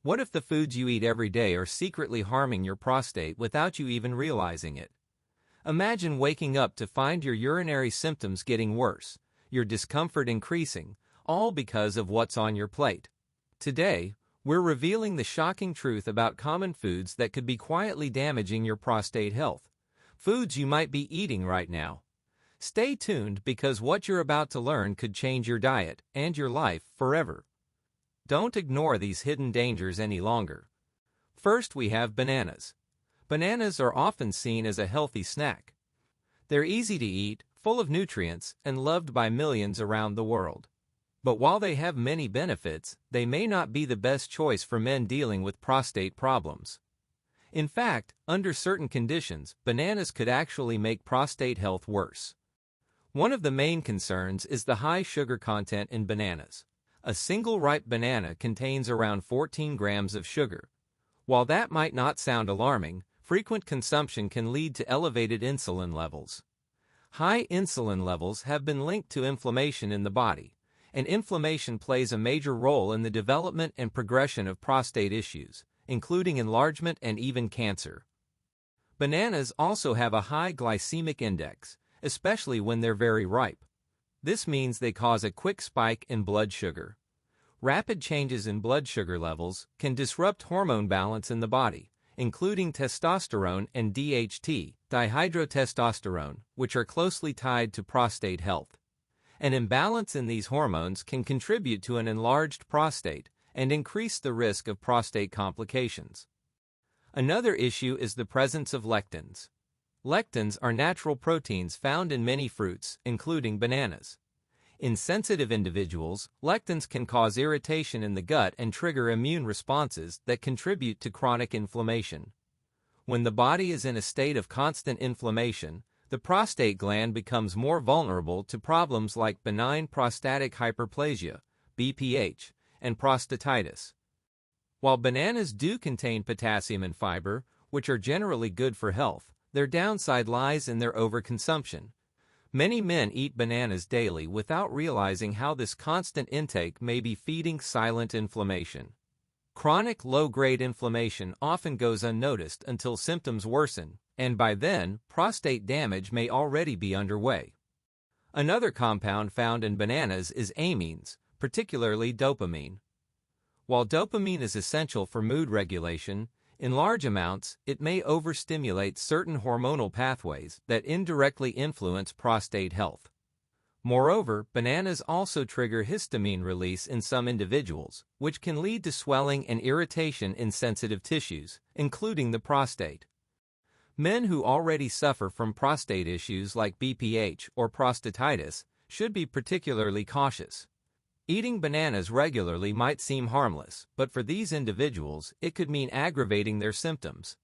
What if the foods you eat every day are secretly harming your prostate without you even realizing it? Imagine waking up to find your urinary symptoms getting worse, your discomfort increasing, all because of what's on your plate. Today, we're revealing the shocking truth about common foods that could be quietly damaging your prostate health. Foods you might be eating right now. Stay tuned because what you're about to learn could change your diet and your life forever. Don't ignore these hidden dangers any longer. First, we have bananas. Bananas are often seen as a healthy snack. They're easy to eat, full of nutrients, and loved by millions around the world. But while they have many benefits, they may not be the best choice for men dealing with prostate problems. In fact, under certain conditions, bananas could actually make prostate health worse. One of the main concerns is the high sugar content in bananas. A single ripe banana contains around 14 grams of sugar. While that might not sound alarming, frequent consumption can lead to elevated insulin levels. High insulin levels have been linked to inflammation in the body, and inflammation plays a major role in the development and progression of prostate issues, including enlargement and even cancer. Bananas also have a high glycemic index, especially when they're very ripe. This means they cause a quick spike in blood sugar. Rapid changes in blood sugar levels can disrupt hormone balance in the body, including testosterone and DHT, dihydrotestosterone, which are closely tied to prostate health. An imbalance in these hormones can contribute to an enlarged prostate and increase the risk of prostate complications. Another issue is the presence of lectins. Lectins are natural proteins found in many fruits, including bananas. In sensitive individuals, lectins can cause irritation in the gut and trigger immune responses that contribute to chronic inflammation. When the body is in a state of constant inflammation, the prostate gland becomes more vulnerable to problems like benign prostatic hyperplasia, BPH, and prostatitis. While bananas do contain potassium and fiber, which are generally good for health, their downside lies in their overconsumption. Many men eat bananas daily without realizing how this constant intake may be feeding silent inflammation. Chronic low-grade inflammation often goes unnoticed until symptoms worsen, and by then, prostate damage may already be underway. Another compound found in bananas is amines, particularly dopamine. While dopamine is essential for mood regulation, in large amounts, it may overstimulate certain hormonal pathways that indirectly influence prostate health. Moreover, bananas also trigger histamine release in some individuals, which can lead to swelling and irritation in sensitive tissues, including the prostate. Men who already suffer from prostate issues like BPH or prostatitis should be particularly cautious. Eating bananas regularly might seem harmless, but for these individuals, it could mean aggravating their symptoms.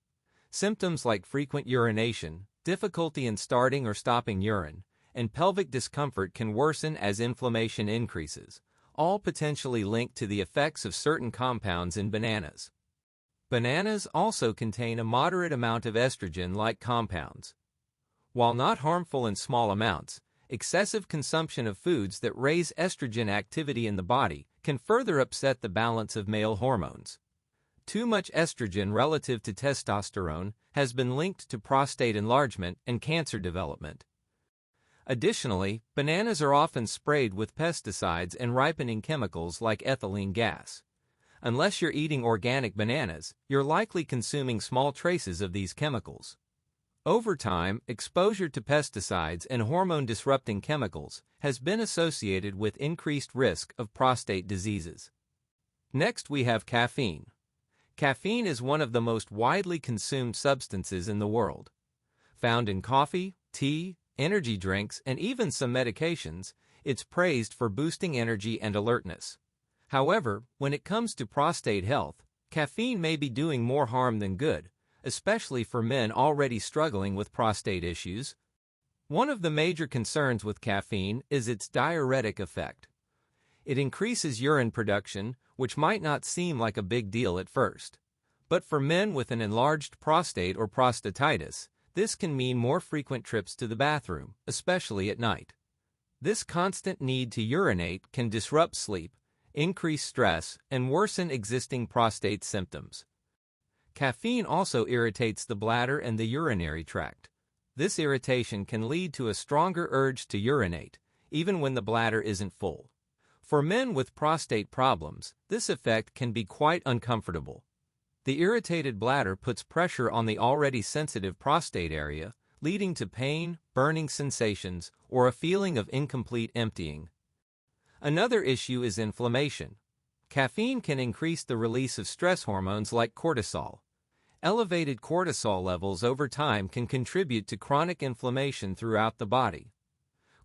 Symptoms like frequent urination, difficulty in starting or stopping urine, and pelvic discomfort can worsen as inflammation increases, all potentially linked to the effects of certain compounds in bananas. Bananas also contain a moderate amount of estrogen-like compounds. While not harmful in small amounts, excessive consumption of foods that raise estrogen activity in the body can further upset the balance of male hormones. Too much estrogen relative to testosterone has been linked to prostate enlargement and cancer development. Additionally, bananas are often sprayed with pesticides and ripening chemicals like ethylene gas. Unless you're eating organic bananas, you're likely consuming small traces of these chemicals. Over time, exposure to pesticides and hormone-disrupting chemicals has been associated with increased risk of prostate diseases. Next, we have caffeine. Caffeine is one of the most widely consumed substances in the world. Found in coffee, tea, energy drinks, and even some medications, it's praised for boosting energy and alertness. However, when it comes to prostate health, caffeine may be doing more harm than good, especially for men already struggling with prostate issues. One of the major concerns with caffeine is its diuretic effect. It increases urine production, which might not seem like a big deal at first. But for men with an enlarged prostate or prostatitis, this can mean more frequent trips to the bathroom, especially at night. This constant need to urinate can disrupt sleep, increase stress, and worsen existing prostate symptoms. Caffeine also irritates the bladder and the urinary tract. This irritation can lead to a stronger urge to urinate, even when the bladder isn't full. For men with prostate problems, this effect can be quite uncomfortable. The irritated bladder puts pressure on the already sensitive prostate area, leading to pain, burning sensations, or a feeling of incomplete emptying. Another issue is inflammation. Caffeine can increase the release of stress hormones like cortisol. Elevated cortisol levels over time can contribute to chronic inflammation throughout the body.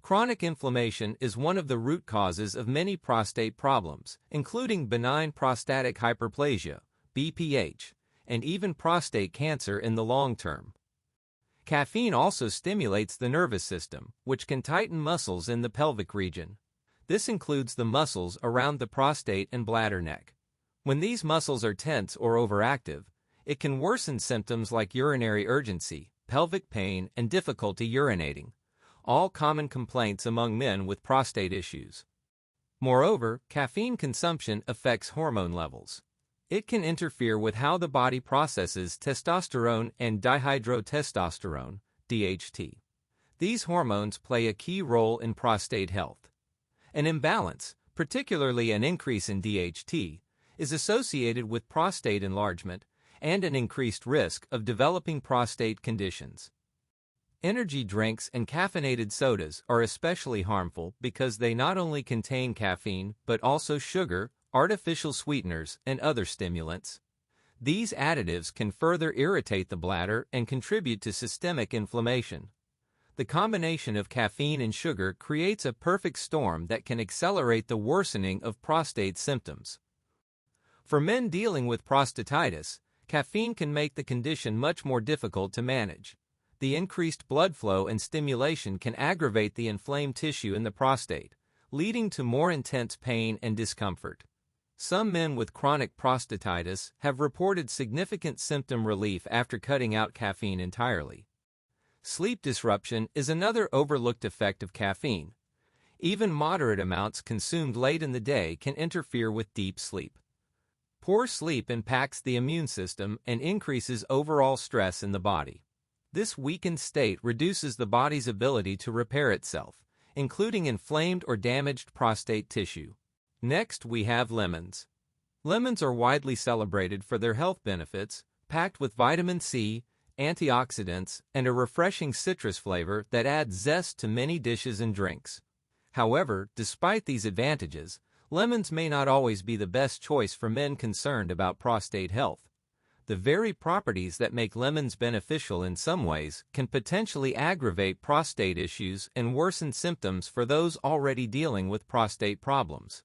Chronic inflammation is one of the root causes of many prostate problems, including benign prostatic hyperplasia, BPH, and even prostate cancer in the long term. Caffeine also stimulates the nervous system, which can tighten muscles in the pelvic region. This includes the muscles around the prostate and bladder neck. When these muscles are tense or overactive, it can worsen symptoms like urinary urgency, pelvic pain, and difficulty urinating, all common complaints among men with prostate issues. Moreover, caffeine consumption affects hormone levels. It can interfere with how the body processes testosterone and dihydrotestosterone, DHT. These hormones play a key role in prostate health. An imbalance, particularly an increase in DHT, is associated with prostate enlargement and an increased risk of developing prostate conditions. Energy drinks and caffeinated sodas are especially harmful because they not only contain caffeine but also sugar, artificial sweeteners, and other stimulants. These additives can further irritate the bladder and contribute to systemic inflammation. The combination of caffeine and sugar creates a perfect storm that can accelerate the worsening of prostate symptoms. For men dealing with prostatitis, caffeine can make the condition much more difficult to manage. The increased blood flow and stimulation can aggravate the inflamed tissue in the prostate, leading to more intense pain and discomfort. Some men with chronic prostatitis have reported significant symptom relief after cutting out caffeine entirely. Sleep disruption is another overlooked effect of caffeine. Even moderate amounts consumed late in the day can interfere with deep sleep. Poor sleep impacts the immune system and increases overall stress in the body. This weakened state reduces the body's ability to repair itself, including inflamed or damaged prostate tissue. Next, we have lemons. Lemons are widely celebrated for their health benefits, packed with vitamin C, antioxidants, and a refreshing citrus flavor that adds zest to many dishes and drinks. However, despite these advantages, lemons may not always be the best choice for men concerned about prostate health. The very properties that make lemons beneficial in some ways can potentially aggravate prostate issues and worsen symptoms for those already dealing with prostate problems.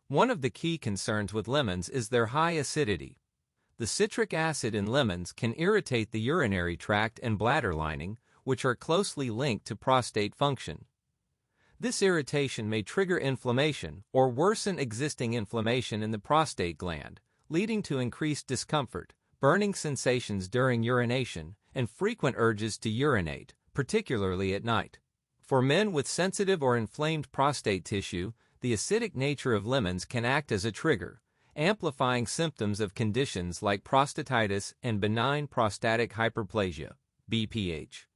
One of the key concerns with lemons is their high acidity. The citric acid in lemons can irritate the urinary tract and bladder lining, which are closely linked to prostate function. This irritation may trigger inflammation or worsen existing inflammation in the prostate gland, leading to increased discomfort, burning sensations during urination, and frequent urges to urinate, particularly at night. For men with sensitive or inflamed prostate tissue, the acidic nature of lemons can act as a trigger, amplifying symptoms of conditions like prostatitis and benign prostatic hyperplasia, BPH.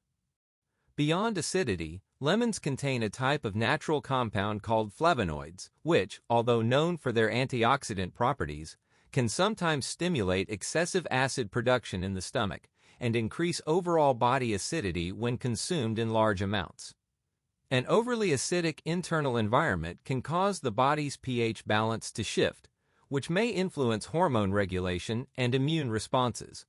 Beyond acidity, lemons contain a type of natural compound called flavonoids, which, although known for their antioxidant properties, can sometimes stimulate excessive acid production in the stomach and increase overall body acidity when consumed in large amounts. An overly acidic internal environment can cause the body's pH balance to shift, which may influence hormone regulation and immune responses.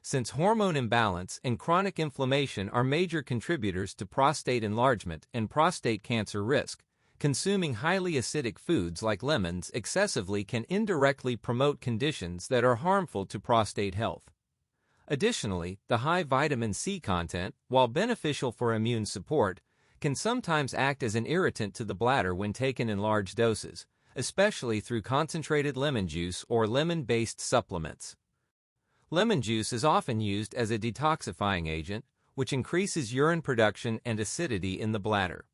Since hormone imbalance and chronic inflammation are major contributors to prostate enlargement and prostate cancer risk, consuming highly acidic foods like lemons excessively can indirectly promote conditions that are harmful to prostate health. Additionally, the high vitamin C content, while beneficial for immune support, can sometimes act as an irritant to the bladder when taken in large doses, especially through concentrated lemon juice or lemon-based supplements. Lemon juice is often used as a detoxifying agent, which increases urine production and acidity in the bladder.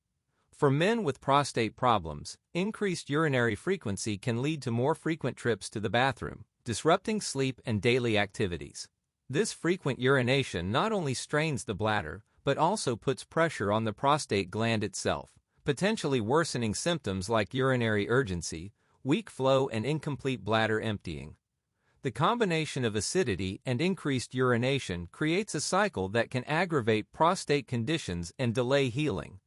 For men with prostate problems, increased urinary frequency can lead to more frequent trips to the bathroom, disrupting sleep and daily activities. This frequent urination not only strains the bladder, but also puts pressure on the prostate gland itself, potentially worsening symptoms like urinary urgency, weak flow, and incomplete bladder emptying. The combination of acidity and increased urination creates a cycle that can aggravate prostate conditions and delay healing.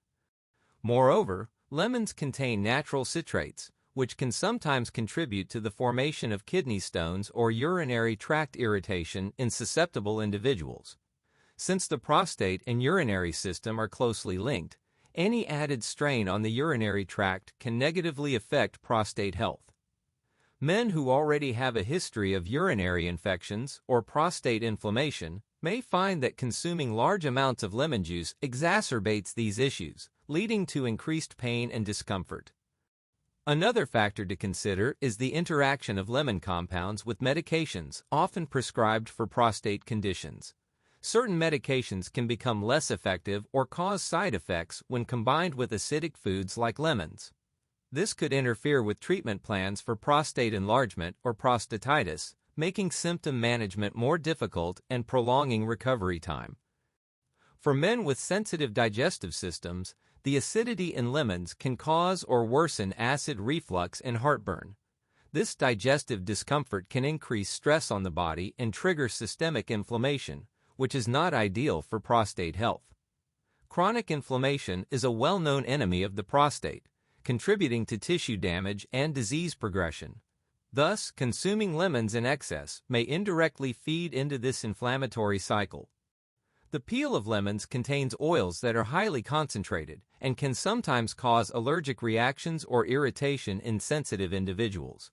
Moreover, lemons contain natural citrates, which can sometimes contribute to the formation of kidney stones or urinary tract irritation in susceptible individuals. Since the prostate and urinary system are closely linked, any added strain on the urinary tract can negatively affect prostate health. Men who already have a history of urinary infections or prostate inflammation may find that consuming large amounts of lemon juice exacerbates these issues, leading to increased pain and discomfort. Another factor to consider is the interaction of lemon compounds with medications often prescribed for prostate conditions. Certain medications can become less effective or cause side effects when combined with acidic foods like lemons. This could interfere with treatment plans for prostate enlargement or prostatitis, making symptom management more difficult and prolonging recovery time. For men with sensitive digestive systems, the acidity in lemons can cause or worsen acid reflux and heartburn. This digestive discomfort can increase stress on the body and trigger systemic inflammation, which is not ideal for prostate health. Chronic inflammation is a well-known enemy of the prostate, contributing to tissue damage and disease progression. Thus, consuming lemons in excess may indirectly feed into this inflammatory cycle. The peel of lemons contains oils that are highly concentrated and can sometimes cause allergic reactions or irritation in sensitive individuals.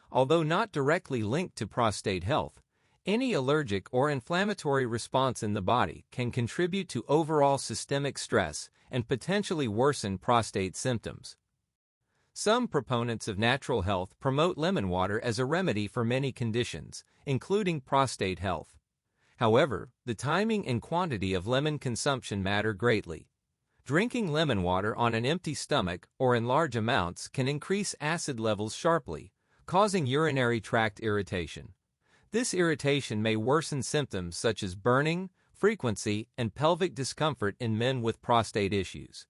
Although not directly linked to prostate health, any allergic or inflammatory response in the body can contribute to overall systemic stress and potentially worsen prostate symptoms. Some proponents of natural health promote lemon water as a remedy for many conditions, including prostate health. However, the timing and quantity of lemon consumption matter greatly. Drinking lemon water on an empty stomach or in large amounts can increase acid levels sharply, causing urinary tract irritation. This irritation may worsen symptoms such as burning, frequency, and pelvic discomfort in men with prostate issues.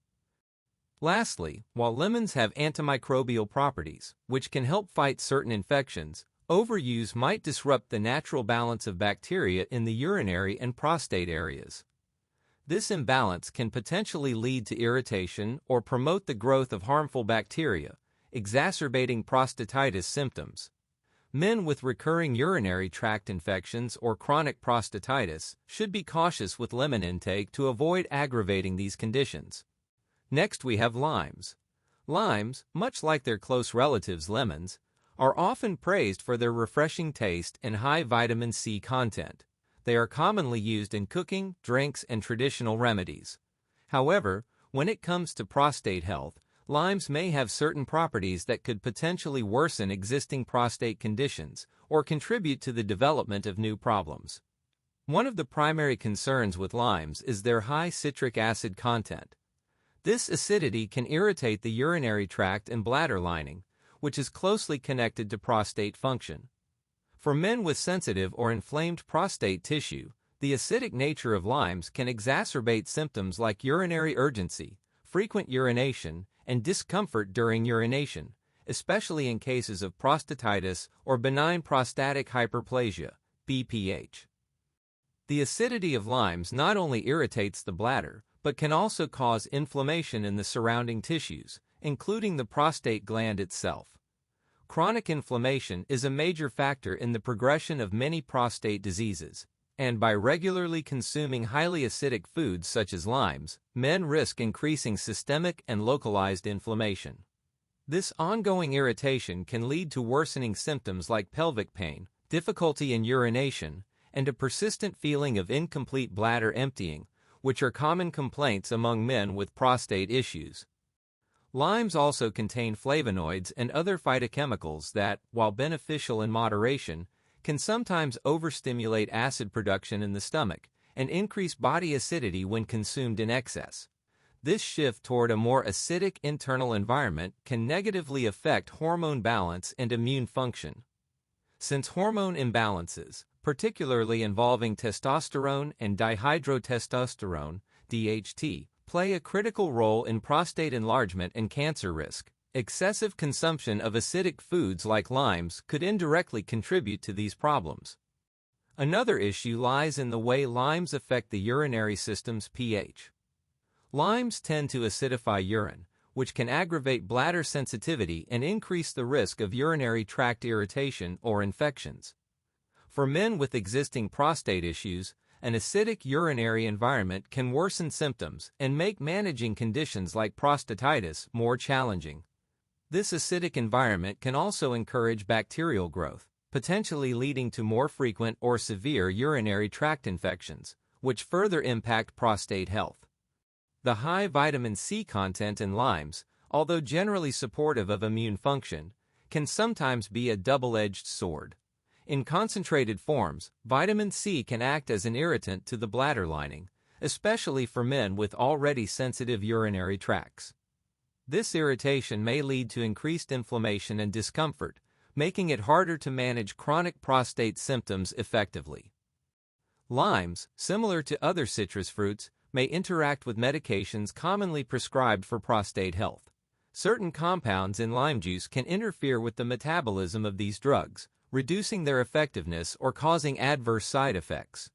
Lastly, while lemons have antimicrobial properties, which can help fight certain infections, overuse might disrupt the natural balance of bacteria in the urinary and prostate areas. This imbalance can potentially lead to irritation or promote the growth of harmful bacteria, exacerbating prostatitis symptoms. Men with recurring urinary tract infections or chronic prostatitis should be cautious with lemon intake to avoid aggravating these conditions. Next, we have limes. Limes, much like their close relatives lemons, are often praised for their refreshing taste and high vitamin C content. They are commonly used in cooking, drinks, and traditional remedies. However, when it comes to prostate health, limes may have certain properties that could potentially worsen existing prostate conditions or contribute to the development of new problems. One of the primary concerns with limes is their high citric acid content. This acidity can irritate the urinary tract and bladder lining, which is closely connected to prostate function. For men with sensitive or inflamed prostate tissue, the acidic nature of limes can exacerbate symptoms like urinary urgency, frequent urination, and discomfort during urination, especially in cases of prostatitis or benign prostatic hyperplasia, BPH. The acidity of limes not only irritates the bladder, but can also cause inflammation in the surrounding tissues, including the prostate gland itself. Chronic inflammation is a major factor in the progression of many prostate diseases, and by regularly consuming highly acidic foods such as limes, men risk increasing systemic and localized inflammation. This ongoing irritation can lead to worsening symptoms like pelvic pain, difficulty in urination, and a persistent feeling of incomplete bladder emptying, which are common complaints among men with prostate issues. Limes also contain flavonoids and other phytochemicals that, while beneficial in moderation, can sometimes overstimulate acid production in the stomach and increase body acidity when consumed in excess. This shift toward a more acidic internal environment can negatively affect hormone balance and immune function. Since hormone imbalances, particularly involving testosterone and dihydrotestosterone, DHT, play a critical role in prostate enlargement and cancer risk, excessive consumption of acidic foods like limes could indirectly contribute to these problems. Another issue lies in the way limes affect the urinary system's pH. Limes tend to acidify urine, which can aggravate bladder sensitivity and increase the risk of urinary tract irritation or infections. For men with existing prostate issues, an acidic urinary environment can worsen symptoms and make managing conditions like prostatitis more challenging. This acidic environment can also encourage bacterial growth, potentially leading to more frequent or severe urinary tract infections, which further impact prostate health. The high vitamin C content in limes, although generally supportive of immune function, can sometimes be a double-edged sword. In concentrated forms, vitamin C can act as an irritant to the bladder lining, especially for men with already sensitive urinary tracts. This irritation may lead to increased inflammation and discomfort, making it harder to manage chronic prostate symptoms effectively. Limes, similar to other citrus fruits, may interact with medications commonly prescribed for prostate health. Certain compounds in lime juice can interfere with the metabolism of these drugs, reducing their effectiveness or causing adverse side effects.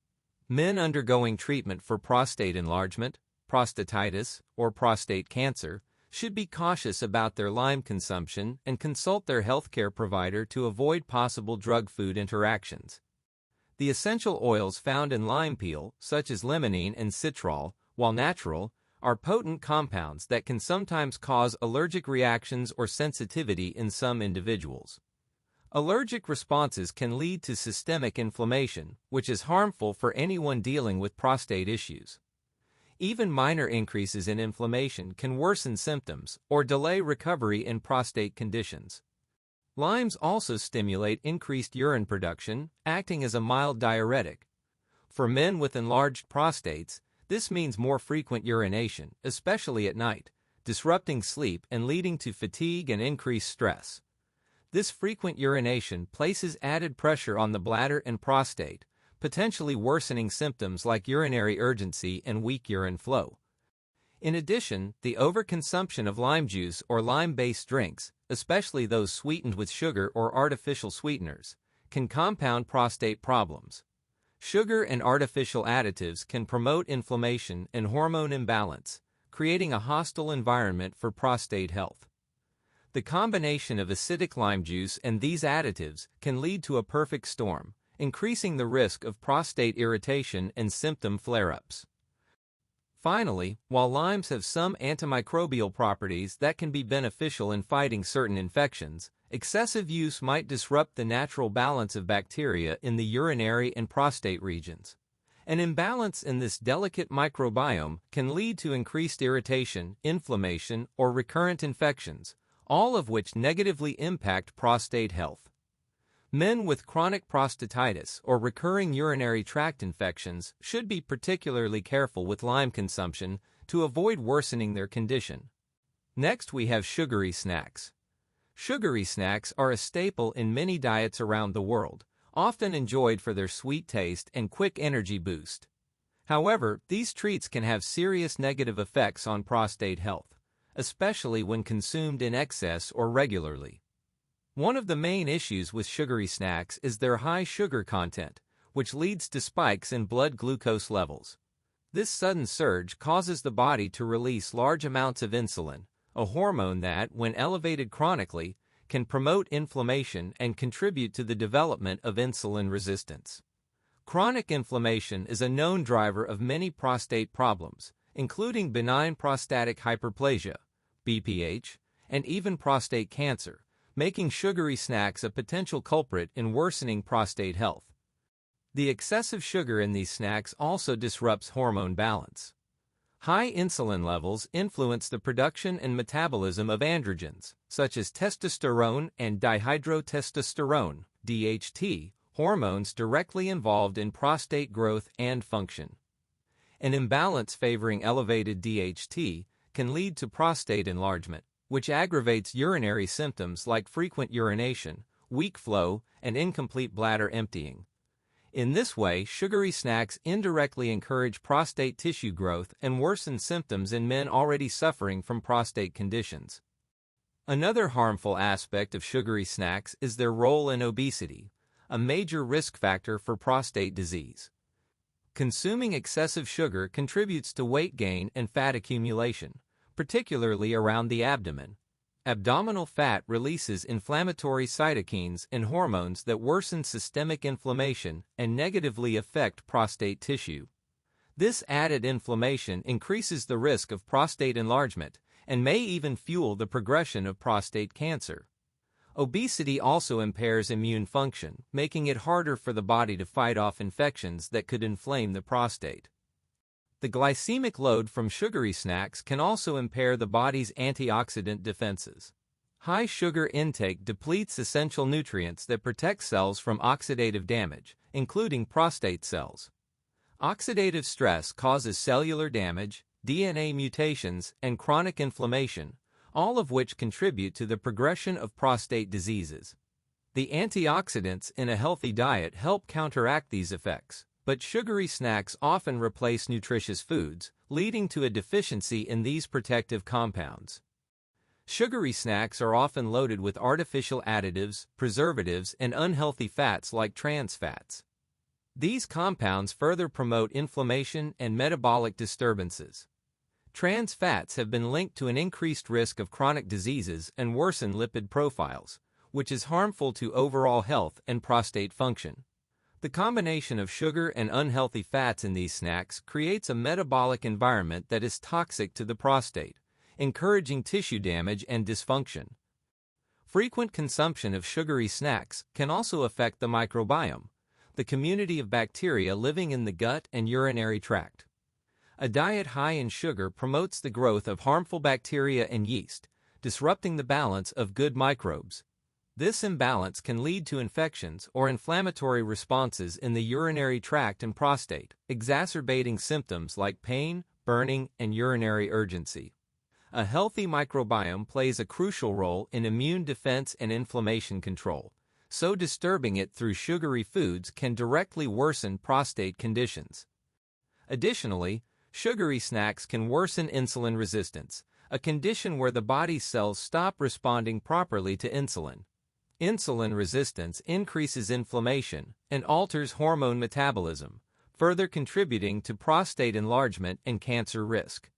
Men undergoing treatment for prostate enlargement, prostatitis, or prostate cancer should be cautious about their lime consumption and consult their healthcare provider to avoid possible drug-food interactions. The essential oils found in lime peel, such as limonene and citral, while natural, are potent compounds that can sometimes cause allergic reactions or sensitivity in some individuals. Allergic responses can lead to systemic inflammation, which is harmful for anyone dealing with prostate issues. Even minor increases in inflammation can worsen symptoms or delay recovery in prostate conditions. Limes also stimulate increased urine production, acting as a mild diuretic. For men with enlarged prostates, this means more frequent urination, especially at night, disrupting sleep and leading to fatigue and increased stress. This frequent urination places added pressure on the bladder and prostate, potentially worsening symptoms like urinary urgency and weak urine flow. In addition, the overconsumption of lime juice or lime-based drinks, especially those sweetened with sugar or artificial sweeteners, can compound prostate problems. Sugar and artificial additives can promote inflammation and hormone imbalance, creating a hostile environment for prostate health. The combination of acidic lime juice and these additives can lead to a perfect storm, increasing the risk of prostate irritation and symptom flare-ups. Finally, while limes have some antimicrobial properties that can be beneficial in fighting certain infections, excessive use might disrupt the natural balance of bacteria in the urinary and prostate regions. An imbalance in this delicate microbiome can lead to increased irritation, inflammation, or recurrent infections, all of which negatively impact prostate health. Men with chronic prostatitis or recurring urinary tract infections should be particularly careful with lime consumption to avoid worsening their condition. Next, we have sugary snacks. Sugary snacks are a staple in many diets around the world, often enjoyed for their sweet taste and quick energy boost. However, these treats can have serious negative effects on prostate health, especially when consumed in excess or regularly. One of the main issues with sugary snacks is their high sugar content, which leads to spikes in blood glucose levels. This sudden surge causes the body to release large amounts of insulin, a hormone that, when elevated chronically, can promote inflammation and contribute to the development of insulin resistance. Chronic inflammation is a known driver of many prostate problems, including benign prostatic hyperplasia, BPH, and even prostate cancer, making sugary snacks a potential culprit in worsening prostate health. The excessive sugar in these snacks also disrupts hormone balance. High insulin levels influence the production and metabolism of androgens, such as testosterone and dihydrotestosterone, DHT, hormones directly involved in prostate growth and function. An imbalance favoring elevated DHT can lead to prostate enlargement, which aggravates urinary symptoms like frequent urination, weak flow, and incomplete bladder emptying. In this way, sugary snacks indirectly encourage prostate tissue growth and worsen symptoms in men already suffering from prostate conditions. Another harmful aspect of sugary snacks is their role in obesity, a major risk factor for prostate disease. Consuming excessive sugar contributes to weight gain and fat accumulation, particularly around the abdomen. Abdominal fat releases inflammatory cytokines and hormones that worsen systemic inflammation and negatively affect prostate tissue. This added inflammation increases the risk of prostate enlargement and may even fuel the progression of prostate cancer. Obesity also impairs immune function, making it harder for the body to fight off infections that could inflame the prostate. The glycemic load from sugary snacks can also impair the body's antioxidant defenses. High sugar intake depletes essential nutrients that protect cells from oxidative damage, including prostate cells. Oxidative stress causes cellular damage, DNA mutations, and chronic inflammation, all of which contribute to the progression of prostate diseases. The antioxidants in a healthy diet help counteract these effects, but sugary snacks often replace nutritious foods, leading to a deficiency in these protective compounds. Sugary snacks are often loaded with artificial additives, preservatives, and unhealthy fats like trans fats. These compounds further promote inflammation and metabolic disturbances. Trans fats have been linked to an increased risk of chronic diseases and worsened lipid profiles, which is harmful to overall health and prostate function. The combination of sugar and unhealthy fats in these snacks creates a metabolic environment that is toxic to the prostate, encouraging tissue damage and dysfunction. Frequent consumption of sugary snacks can also affect the microbiome, the community of bacteria living in the gut and urinary tract. A diet high in sugar promotes the growth of harmful bacteria and yeast, disrupting the balance of good microbes. This imbalance can lead to infections or inflammatory responses in the urinary tract and prostate, exacerbating symptoms like pain, burning, and urinary urgency. A healthy microbiome plays a crucial role in immune defense and inflammation control, so disturbing it through sugary foods can directly worsen prostate conditions. Additionally, sugary snacks can worsen insulin resistance, a condition where the body's cells stop responding properly to insulin. Insulin resistance increases inflammation and alters hormone metabolism, further contributing to prostate enlargement and cancer risk.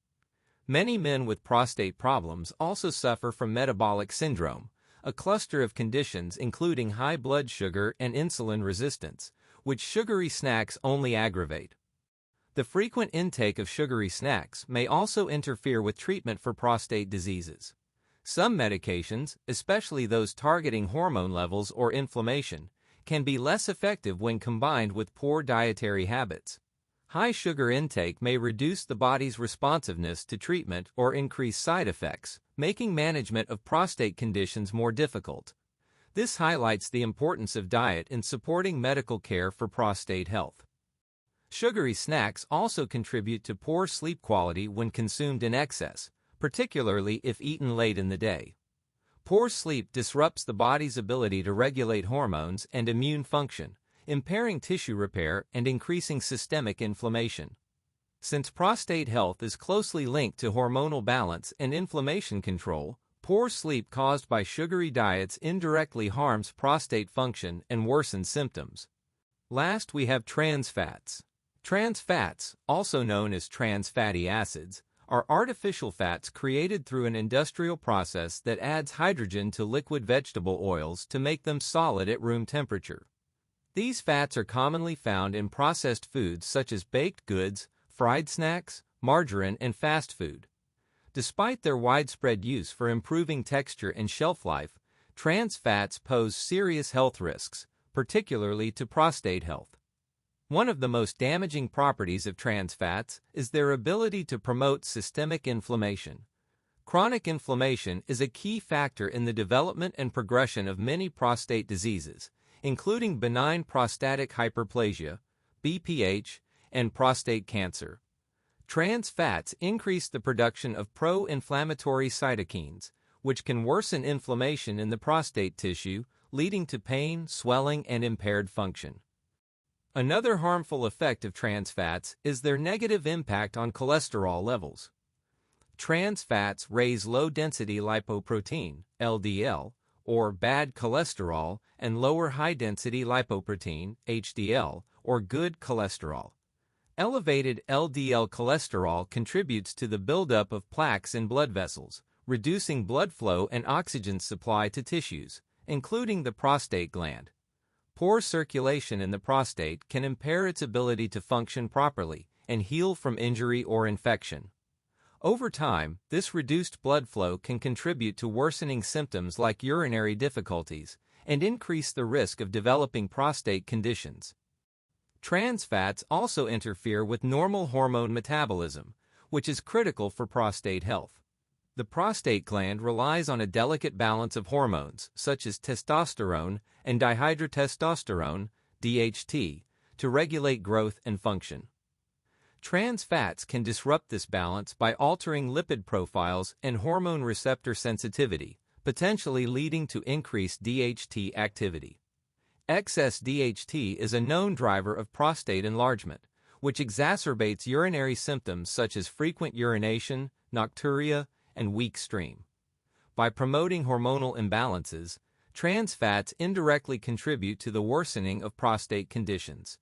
Many men with prostate problems also suffer from metabolic syndrome, a cluster of conditions including high blood sugar and insulin resistance, which sugary snacks only aggravate. The frequent intake of sugary snacks may also interfere with treatment for prostate diseases. Some medications, especially those targeting hormone levels or inflammation, can be less effective when combined with poor dietary habits. High sugar intake may reduce the body's responsiveness to treatment or increase side effects, making management of prostate conditions more difficult. This highlights the importance of diet in supporting medical care for prostate health. Sugary snacks also contribute to poor sleep quality when consumed in excess, particularly if eaten late in the day. Poor sleep disrupts the body's ability to regulate hormones and immune function, impairing tissue repair and increasing systemic inflammation. Since prostate health is closely linked to hormonal balance and inflammation control, poor sleep caused by sugary diets indirectly harms prostate function and worsens symptoms. Last, we have trans fats. Trans fats, also known as trans fatty acids, are artificial fats created through an industrial process that adds hydrogen to liquid vegetable oils to make them solid at room temperature. These fats are commonly found in processed foods such as baked goods, fried snacks, margarine, and fast food. Despite their widespread use for improving texture and shelf life, trans fats pose serious health risks, particularly to prostate health. One of the most damaging properties of trans fats is their ability to promote systemic inflammation. Chronic inflammation is a key factor in the development and progression of many prostate diseases, including benign prostatic hyperplasia, BPH, and prostate cancer. Trans fats increase the production of pro-inflammatory cytokines, which can worsen inflammation in the prostate tissue, leading to pain, swelling, and impaired function. Another harmful effect of trans fats is their negative impact on cholesterol levels. Trans fats raise low-density lipoprotein, LDL, or bad cholesterol, and lower high-density lipoprotein, HDL, or good cholesterol. Elevated LDL cholesterol contributes to the buildup of plaques in blood vessels, reducing blood flow and oxygen supply to tissues, including the prostate gland. Poor circulation in the prostate can impair its ability to function properly and heal from injury or infection. Over time, this reduced blood flow can contribute to worsening symptoms like urinary difficulties and increase the risk of developing prostate conditions. Trans fats also interfere with normal hormone metabolism, which is critical for prostate health. The prostate gland relies on a delicate balance of hormones, such as testosterone and dihydrotestosterone, DHT, to regulate growth and function. Trans fats can disrupt this balance by altering lipid profiles and hormone receptor sensitivity, potentially leading to increased DHT activity. Excess DHT is a known driver of prostate enlargement, which exacerbates urinary symptoms such as frequent urination, nocturia, and weak stream. By promoting hormonal imbalances, trans fats indirectly contribute to the worsening of prostate conditions.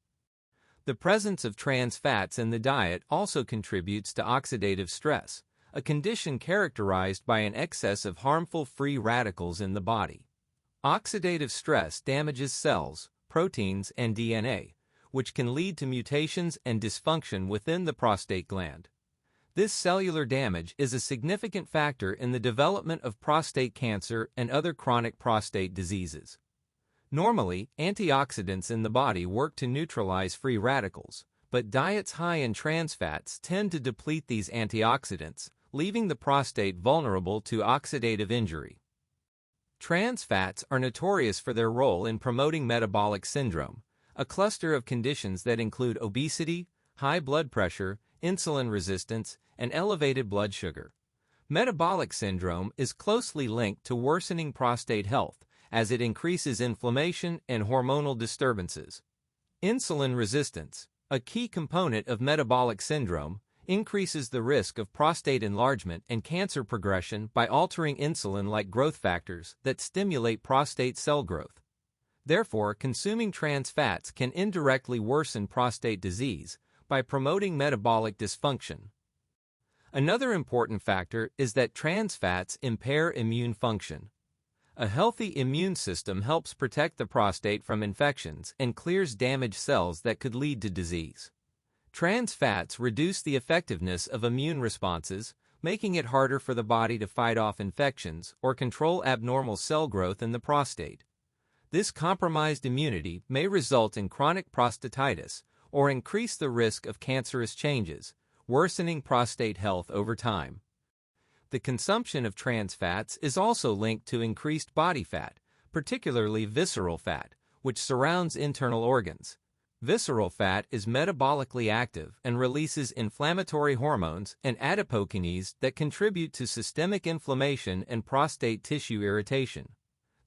The presence of trans fats in the diet also contributes to oxidative stress, a condition characterized by an excess of harmful free radicals in the body. Oxidative stress damages cells, proteins, and DNA, which can lead to mutations and dysfunction within the prostate gland. This cellular damage is a significant factor in the development of prostate cancer and other chronic prostate diseases. Normally, antioxidants in the body work to neutralize free radicals, but diets high in trans fats tend to deplete these antioxidants, leaving the prostate vulnerable to oxidative injury. Trans fats are notorious for their role in promoting metabolic syndrome, a cluster of conditions that include obesity, high blood pressure, insulin resistance, and elevated blood sugar. Metabolic syndrome is closely linked to worsening prostate health, as it increases inflammation and hormonal disturbances. Insulin resistance, a key component of metabolic syndrome, increases the risk of prostate enlargement and cancer progression by altering insulin-like growth factors that stimulate prostate cell growth. Therefore, consuming trans fats can indirectly worsen prostate disease by promoting metabolic dysfunction. Another important factor is that trans fats impair immune function. A healthy immune system helps protect the prostate from infections and clears damaged cells that could lead to disease. Trans fats reduce the effectiveness of immune responses, making it harder for the body to fight off infections or control abnormal cell growth in the prostate. This compromised immunity may result in chronic prostatitis or increase the risk of cancerous changes, worsening prostate health over time. The consumption of trans fats is also linked to increased body fat, particularly visceral fat, which surrounds internal organs. Visceral fat is metabolically active and releases inflammatory hormones and adipokines that contribute to systemic inflammation and prostate tissue irritation.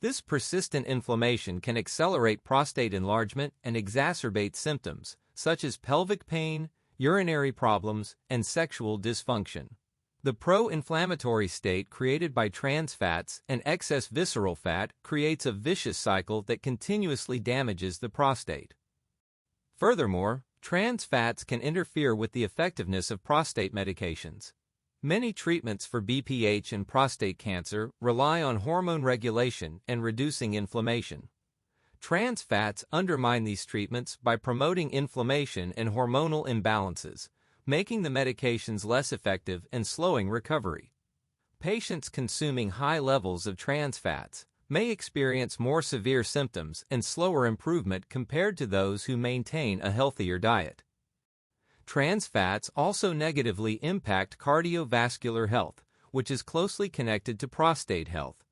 This persistent inflammation can accelerate prostate enlargement and exacerbate symptoms such as pelvic pain, urinary problems, and sexual dysfunction. The pro-inflammatory state created by trans fats and excess visceral fat creates a vicious cycle that continuously damages the prostate. Furthermore, trans fats can interfere with the effectiveness of prostate medications. Many treatments for BPH and prostate cancer rely on hormone regulation and reducing inflammation. Trans fats undermine these treatments by promoting inflammation and hormonal imbalances, making the medications less effective and slowing recovery. Patients consuming high levels of trans fats may experience more severe symptoms and slower improvement compared to those who maintain a healthier diet. Trans fats also negatively impact cardiovascular health, which is closely connected to prostate health.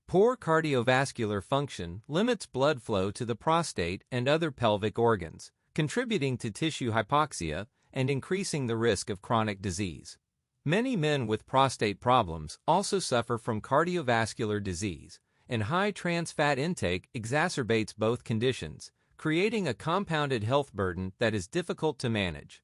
Poor cardiovascular function limits blood flow to the prostate and other pelvic organs, contributing to tissue hypoxia and increasing the risk of chronic disease. Many men with prostate problems also suffer from cardiovascular disease, and high trans fat intake exacerbates both conditions, creating a compounded health burden that is difficult to manage.